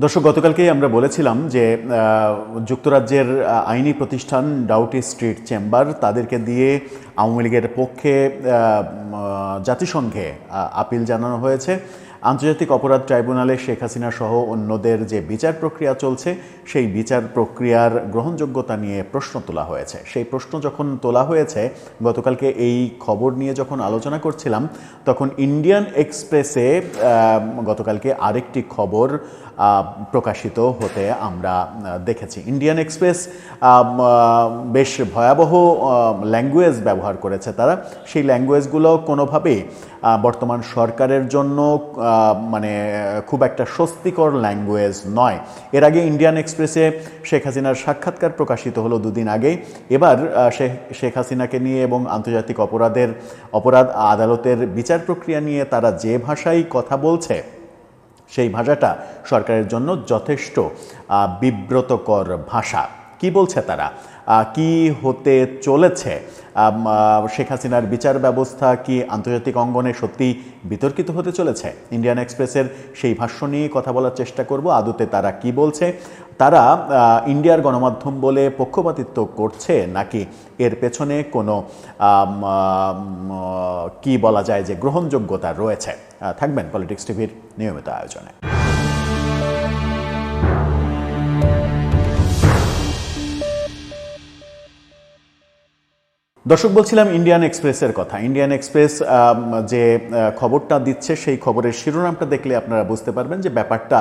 দর্শক, গতকালকেই আমরা বলেছিলাম যে যুক্তরাজ্যের আইনি প্রতিষ্ঠান ডাউটি স্ট্রিট চেম্বার তাদেরকে দিয়ে আওয়ামী লীগের পক্ষে জাতিসংঘে আপিল জানানো হয়েছে। আন্তর্জাতিক অপরাধ ট্রাইব্যুনালে শেখ হাসিনা সহ অন্যদের যে বিচার প্রক্রিয়া চলছে সেই বিচার প্রক্রিয়ার গ্রহণযোগ্যতা নিয়ে প্রশ্ন তোলা হয়েছে। সেই প্রশ্ন যখন তোলা হয়েছে, গতকালকে এই খবর নিয়ে যখন আলোচনা করছিলাম তখন ইন্ডিয়ান এক্সপ্রেসে গতকালকে আরেকটি খবর প্রকাশিত হতে আমরা দেখেছি। ইন্ডিয়ান এক্সপ্রেস বেশ ভয়াবহ ল্যাঙ্গুয়েজ ব্যবহার করেছে তারা। সেই ল্যাঙ্গুয়েজগুলো কোনোভাবেই বর্তমান সরকারের জন্য মানে খুব একটা স্বস্তিকর ল্যাঙ্গুয়েজ নয়। এর আগে ইন্ডিয়ান এক্সপ্রেসে শেখ হাসিনার সাক্ষাৎকার প্রকাশিত হলো দুদিন আগেই। এবার শেখ হাসিনাকে নিয়ে এবং আন্তর্জাতিক অপরাধ আদালতের বিচার প্রক্রিয়া নিয়ে তারা যে ভাষায় কথা বলছে সেই ভাষাটা সরকারের জন্য যথেষ্ট বিব্রতকর ভাষা। কি বলছে তারা, কি হতে চলেছে, শেখ হাসিনার বিচার ব্যবস্থা কি আন্তর্জাতিক অঙ্গনে সত্যি বিতর্কিত হতে চলেছে? ইন্ডিয়ান এক্সপ্রেসের সেই ভাষ্য নিয়ে কথা বলার চেষ্টা করব। আদতে তারা কি বলছে, তারা ইন্ডিয়ার গণমাধ্যম বলে পক্ষপাতিত্ব করছে নাকি এর পেছনে কোনো কি বলা যায় যে গ্রহণযোগ্যতা রয়েছে? থাকবেন পলিটিক্স টিভির নিয়মিত আয়োজনে। দর্শক, বলছিলাম ইন্ডিয়ান এক্সপ্রেসের কথা। ইন্ডিয়ান এক্সপ্রেস যে খবরটা দিচ্ছে সেই খবরের শিরোনামটা দেখলে আপনারা বুঝতে পারবেন যে ব্যাপারটা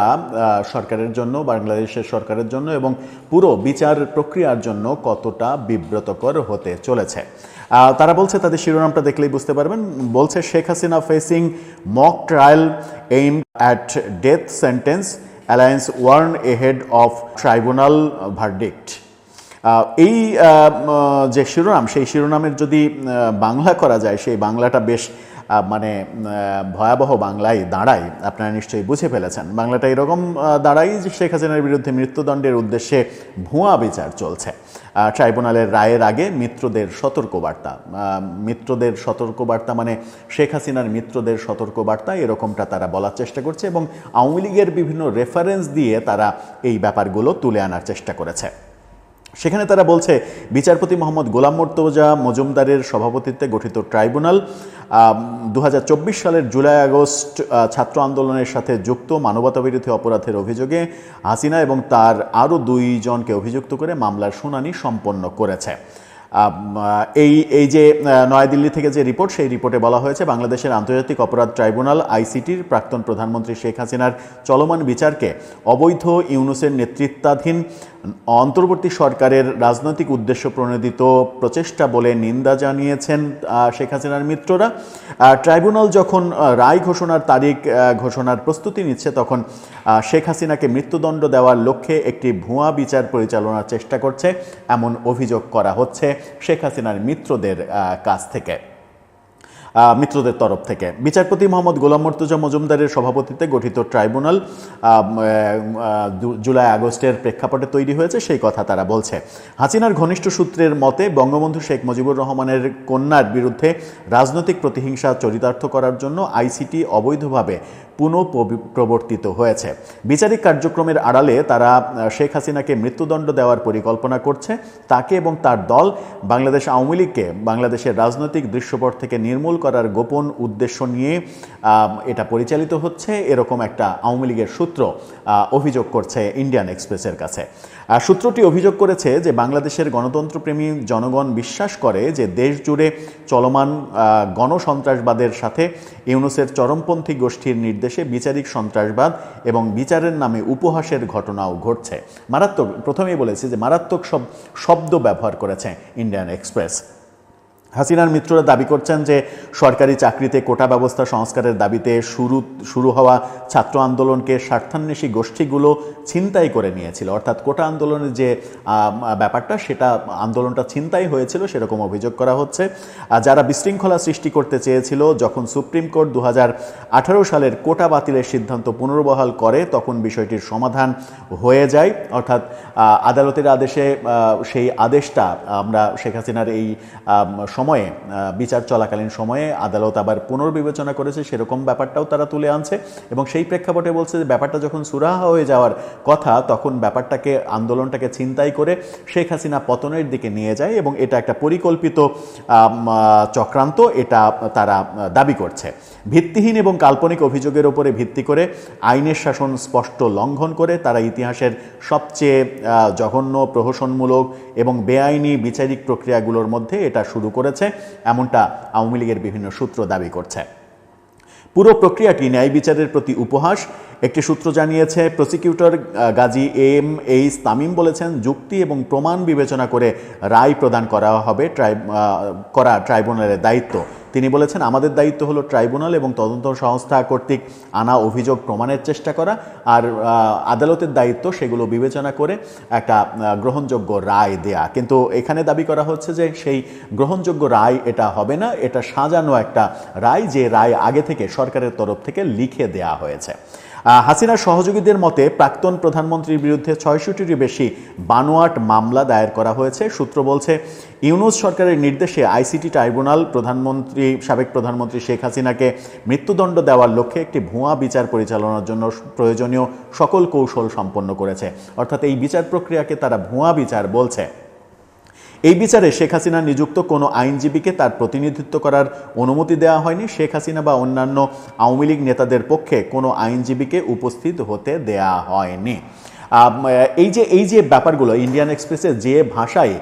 সরকারের জন্য, বাংলাদেশের সরকারের জন্য এবং পুরো বিচার প্রক্রিয়ার জন্য কতটা বিব্রতকর হতে চলেছে। তারা বলছে, তাদের শিরোনামটা দেখলেই বুঝতে পারবেন, বলছে Sheikh Hasina facing mock trial aimed at death sentence, alliance warn ahead of tribunal verdict. এই যে শিরোনাম, সেই শিরোনামের যদি বাংলা করা যায়, সেই বাংলাটা বেশ মানে ভয়াবহ বাংলায় দাঁড়ায়। আপনারা নিশ্চয়ই বুঝে ফেলেছেন। বাংলাটা এরকম দাঁড়ায় যে শেখ হাসিনার বিরুদ্ধে মৃত্যুদণ্ডের উদ্দেশ্যে ভুয়া বিচার চলছে। ট্রাইব্যুনালের রায়ের আগে মিত্রদের সতর্কবার্তা, মিত্রদের সতর্কবার্তা মানে শেখ হাসিনার মিত্রদের সতর্কবার্তা, এরকমটা তারা বলার চেষ্টা করছে এবং আওয়ামী লীগের বিভিন্ন রেফারেন্স দিয়ে তারা এই ব্যাপারগুলো তুলে আনার চেষ্টা করেছে। সেখানে তারা বলছে, বিচারপতি মোহাম্মদ গোলাম মর্তজা মজুমদারের সভাপতিত্বে গঠিত ট্রাইব্যুনাল 2024 সালের জুলাই আগস্ট ছাত্র আন্দোলনের সাথে যুক্ত মানবতাবিরোধী অপরাধের অভিযোগে হাসিনা এবং তার আরও 2 জনকে অভিযুক্ত করে মামলার শুনানি সম্পন্ন করেছে। এই যে নয়াদিল্লি থেকে যে রিপোর্ট, সেই রিপোর্টে বলা হয়েছে বাংলাদেশের আন্তর্জাতিক অপরাধ ট্রাইব্যুনাল আইসিটির প্রাক্তন প্রধানমন্ত্রী শেখ হাসিনার চলমান বিচারকে অবৈধ ইউনূসের নেতৃত্বাধীন অন্তর্বর্তী সরকারের রাজনৈতিক উদ্দেশ্য প্রণোদিত প্রচেষ্টা বলে নিন্দা জানিয়েছেন শেখ হাসিনার মিত্ররা। ট্রাইব্যুনাল যখন রায় ঘোষণার তারিখ ঘোষণার প্রস্তুতি নিচ্ছে, তখন শেখ হাসিনাকে মৃত্যুদণ্ড দেওয়ার লক্ষ্যে একটি ভুয়া বিচার পরিচালনার চেষ্টা করছে, এমন অভিযোগ করা হচ্ছে শেখ হাসিনার মিত্রদের কাছ থেকে, মিত্রদের তরফ থেকে। বিচারপতি মোহাম্মদ গোলাম মর্তজা মজুমদারের সভাপতিত্বে গঠিত ট্রাইব্যুনাল জুলাই আগস্টের প্রেক্ষাপটে তৈরি হয়েছে, সেই কথা তারা বলছে। হাসিনার ঘনিষ্ঠ সূত্রের মতে বঙ্গবন্ধু শেখ মুজিবুর রহমানের কন্যার বিরুদ্ধে রাজনৈতিক প্রতিহিংসা চরিতার্থ করার জন্য আইসিটি অবৈধভাবে পুনঃপ্রবর্তিত হয়েছে। বিচারিক কার্যক্রমের আড়ালে তারা শেখ হাসিনাকে মৃত্যুদণ্ড দেওয়ার পরিকল্পনা করছে। তাকে এবং তার দল বাংলাদেশ আওয়ামী লীগকে বাংলাদেশের রাজনৈতিক দৃশ্যপট থেকে নির্মূল করার গোপন উদ্দেশ্য নিয়ে এটা পরিচালিত হচ্ছে, এরকম একটা আওয়ামী লীগের সূত্র অভিযোগ করছে ইন্ডিয়ান এক্সপ্রেসের কাছে। সূত্রটি অভিযোগ করেছে যে বাংলাদেশের গণতন্ত্রপ্রেমী জনগণ বিশ্বাস করে যে দেশ জুড়ে চলমান গণসন্ত্রাসবাদের সাথে ইউনূসের চরমপন্থী গোষ্ঠীর নির্দেশে বিচারিক সন্ত্রাসবাদ এবং বিচারের নামে উপহাসের ঘটনাও ঘটছে। মারাত্মক, প্রথমেই বলেছি যে মারাত্মক সব শব্দ ব্যবহার করেছে ইন্ডিয়ান এক্সপ্রেস। হাসিনার মিত্ররা দাবি করছেন যে সরকারি চাকরিতে কোটা ব্যবস্থা সংস্কারের দাবিতে শুরু হওয়া ছাত্র আন্দোলনকে স্বার্থান্বেষী গোষ্ঠীগুলো ছিনতাই করে নিয়েছিল। অর্থাৎ কোটা আন্দোলনের যে ব্যাপারটা, সেটা আন্দোলনটা ছিনতাই হয়েছিল, সেরকম অভিযোগ করা হচ্ছে। যারা বিশৃঙ্খলা সৃষ্টি করতে চেয়েছিল, যখন সুপ্রিম কোর্ট 2018 সালের কোটা বাতিলের সিদ্ধান্ত পুনর্বহাল করে, তখন বিষয়টির সমাধান হয়ে যায়। অর্থাৎ আদালতের আদেশে সেই আদেশটা আমরা শেখ হাসিনার এই সময়ে বিচার চলাকালীন সময়ে আদালত আবার পুনর্বিবেচনা করেছে, সেরকম ব্যাপারটাও তারা তুলে আনছে এবং সেই প্রেক্ষাপটে বলছে যে ব্যাপারটা যখন সুরাহা হয়ে যাওয়ার কথা তখন ব্যাপারটাকে আন্দোলনটাকে ছিনতাই করে শেখ হাসিনা পতনের দিকে নিয়ে যায় এবং এটা একটা পরিকল্পিত চক্রান্ত, এটা তারা দাবি করছে। ভিত্তিহীন এবং কাল্পনিক অভিযোগের উপরে ভিত্তি করে আইনের শাসন স্পষ্ট লঙ্ঘন করে তারা ইতিহাসের সবচেয়ে জঘন্য প্রহসনমূলক এবং বেআইনি বিচারিক প্রক্রিয়াগুলোর মধ্যে এটা শুরু করেছে, এমনটা আওয়ামী লীগের বিভিন্ন সূত্র দাবি করছে। পুরো প্রক্রিয়াটি ন্যায় বিচারের প্রতি উপহাস, একটি সূত্র জানিয়েছে। প্রসিকিউটর গাজী এম.এইচ তামিম বলেছেন, যুক্তি এবং প্রমাণ বিবেচনা করে রায় প্রদান করা হবে ট্রাইব্যুনালের দায়িত্ব। তিনি বলেছেন, আমাদের দায়িত্ব হলো ট্রাইব্যুনাল এবং তদন্ত সংস্থা কর্তৃক আনা অভিযোগ প্রমাণের চেষ্টা করা, আর আদালতের দায়িত্ব সেগুলো বিবেচনা করে একটা গ্রহণযোগ্য রায় দেয়া। কিন্তু এখানে দাবি করা হচ্ছে যে সেই গ্রহণযোগ্য রায় এটা হবে না, এটা সাজানো একটা রায়, যে রায় আগে থেকে সরকারের তরফ থেকে লিখে দেয়া হয়েছে। হাসিনার সহযোগীদের মতে প্রাক্তন প্রধানমন্ত্রীর বিরুদ্ধে ৬০০টিরও বেশি বানোয়াট মামলা দায়ের করা হয়েছে। সূত্র বলছে, ইউনূস সরকারের নির্দেশে আইসিটি ট্রাইব্যুনাল সাবেক প্রধানমন্ত্রী শেখ হাসিনাকে মৃত্যুদণ্ড দেওয়ার লক্ষ্যে একটি ভুয়া বিচার পরিচালনার জন্য প্রয়োজনীয় সকল কৌশল সম্পন্ন করেছে। অর্থাৎ এই বিচার প্রক্রিয়াকে তারা ভুয়া বিচার বলছে। এই বিচারে শেখ হাসিনা নিযুক্ত কোনো আইনজীবীকে তার প্রতিনিধিত্ব করার অনুমতি দেওয়া হয়নি। শেখ হাসিনা বা অন্যান্য আওয়ামী লীগ নেতাদের পক্ষে কোনো আইনজীবীকে উপস্থিত হতে দেয়া হয়নি। এই যে ব্যাপারগুলো ইন্ডিয়ান এক্সপ্রেসে যে ভাষায়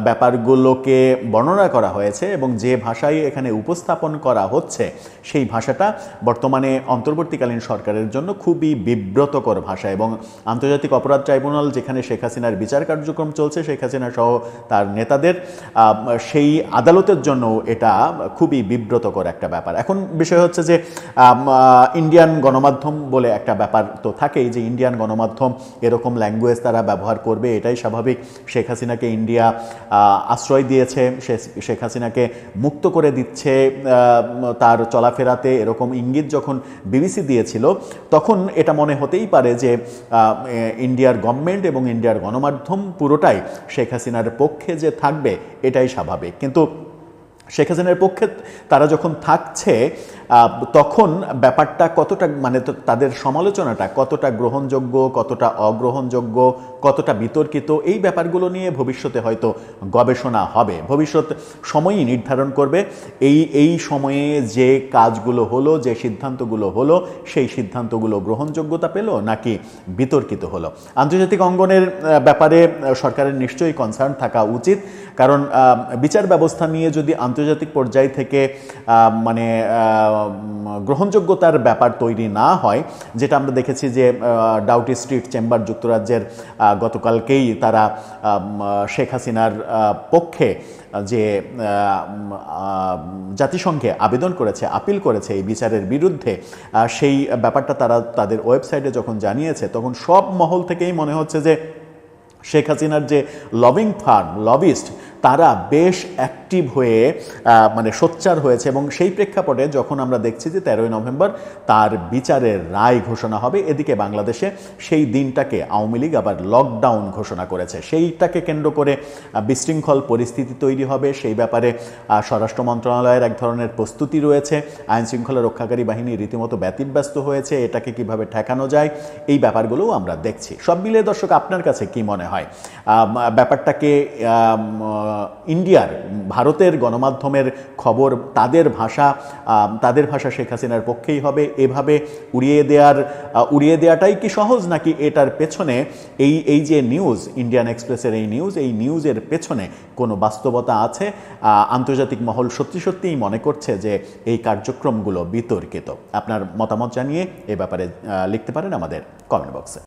ব্যাপারগুলোকে বর্ণনা করা হয়েছে এবং যে ভাষায় এখানে উপস্থাপন করা হচ্ছে, সেই ভাষাটা বর্তমানে অন্তর্বর্তীকালীন সরকারের জন্য খুবই বিব্রতকর ভাষা এবং আন্তর্জাতিক অপরাধ ট্রাইব্যুনাল যেখানে শেখ হাসিনার বিচার কার্যক্রম চলছে, শেখ হাসিনা সহ তার নেতাদের, সেই আদালতের জন্য এটা খুবই বিব্রতকর একটা ব্যাপার। এখন বিষয় হচ্ছে যে ইন্ডিয়ান গণমাধ্যম বলে একটা ব্যাপার তো থাকেই, যে ইন্ডিয়ান গণমাধ্যম এরকম ল্যাঙ্গুয়েজ তারা ব্যবহার করবে, এটাই স্বাভাবিক। শেখ হাসিনাকে ইন্ডিয়া আশ্রয় দিয়েছে, শেখ হাসিনাকে মুক্ত করে দিচ্ছে তার চলাফেরাতে, এরকম ইঙ্গিত যখন বিবিসি দিয়েছিল তখন এটা মনে হতেই পারে যে ইন্ডিয়ার গভর্নমেন্ট এবং ইন্ডিয়ার গণমাধ্যম পুরোটাই শেখ হাসিনার পক্ষে যে থাকবে, এটাই স্বাভাবিক। কিন্তু শেখ হাসিনার পক্ষে তারা যখন থাকছে তখন ব্যাপারটা কতটা, মানে তাদের সমালোচনাটা কতটা গ্রহণযোগ্য, কতটা অগ্রহণযোগ্য, কতটা বিতর্কিত, এই ব্যাপারগুলো নিয়ে ভবিষ্যতে হয়তো গবেষণা হবে। ভবিষ্যৎ সময়ই নির্ধারণ করবে এই সময়ে যে কাজগুলো হলো, যে সিদ্ধান্তগুলো হলো, সেই সিদ্ধান্তগুলো গ্রহণযোগ্যতা পেল নাকি বিতর্কিত হলো। আন্তর্জাতিক অঙ্গনের ব্যাপারে সরকারের নিশ্চয়ই কনসার্ন থাকা উচিত, কারণ বিচার ব্যবস্থা নিয়ে যদি আন্তর্জাতিক পর্যায় থেকে মানে গ্রহণযোগ্যতার ব্যাপার তৈরি না হয়, যেটা আমরা দেখেছি যে ডাউটি স্ট্রিট চেম্বার যুক্তরাজ্যের গতকালকেই তারা শেখ হাসিনার পক্ষে যে জাতিসংঘে আবেদন করেছে, আপিল করেছে এই বিচারের বিরুদ্ধে, সেই ব্যাপারটা তারা তাদের ওয়েবসাইটে যখন জানিয়েছে তখন সব মহল থেকেই মনে হচ্ছে যে শেখ হাসিনার যে লবিং ফার্ম, লবিস্ট, তারা বেশ অ্যাক্টিভ হয়ে মানে সোচ্চার হয়েছে এবং সেই প্রেক্ষাপটে যখন আমরা দেখছি যে 13ই নভেম্বর তার বিচারের রায় ঘোষণা হবে, এদিকে বাংলাদেশে সেই দিনটাকে আওয়ামী লীগ আবার লকডাউন ঘোষণা করেছে। সেইটাকে কেন্দ্র করে বিশৃঙ্খল পরিস্থিতি তৈরি হবে, সেই ব্যাপারে স্বরাষ্ট্র মন্ত্রণালয়ের এক ধরনের প্রস্তুতি রয়েছে। আইনশৃঙ্খলা রক্ষাকারী বাহিনী রীতিমতো ব্যতিব্যস্ত হয়েছে, এটাকে কিভাবে ঠেকানো যায় এই ব্যাপারগুলোও আমরা দেখছি। সব মিলিয়ে দর্শক, আপনার কাছে কি মনে হয় ব্যাপারটাকে ইন্ডিয়ার, ভারতের গণমাধ্যমের খবর তাদের ভাষা শেখ হাসিনার পক্ষেই হবে, এভাবে উড়িয়ে দেওয়াটাই কি সহজ, নাকি এটার পেছনে এই যে নিউজ, ইন্ডিয়ান এক্সপ্রেসের এই নিউজের পেছনে কোনো বাস্তবতা আছে? আন্তর্জাতিক মহল সত্যিই মনে করছে যে এই কার্যক্রমগুলো বিতর্কিত। আপনার মতামত জানিয়ে এ ব্যাপারে লিখতে পারেন আমাদের কমেন্ট বক্সে।